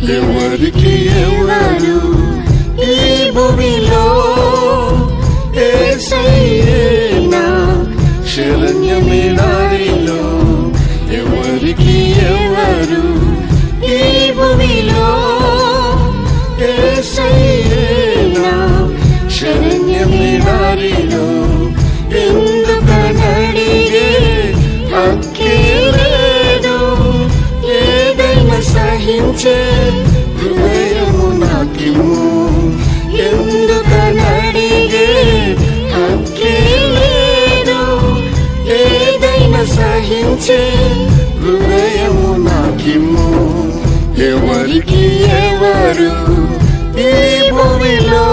ఎవరికి ఎవరు ఈ భూమిలో యేసయ్యేనా శరణ్యమే దారిలో. ఎవరికి ఎవరు ఈ భూమిలో యేసయ్యేనా శరణ్యమే దారిలో. ఎందుకనడిగే హక్కే లేదు, ఏదైనా సహించే హృదయము నాకిమ్ము. ఎందుకనడిగే హక్కే లేదు, ఏదైనా సహించే హృదయము నాకిమ్ము. ఎవరికి ఎవరు ఈ భూమిలో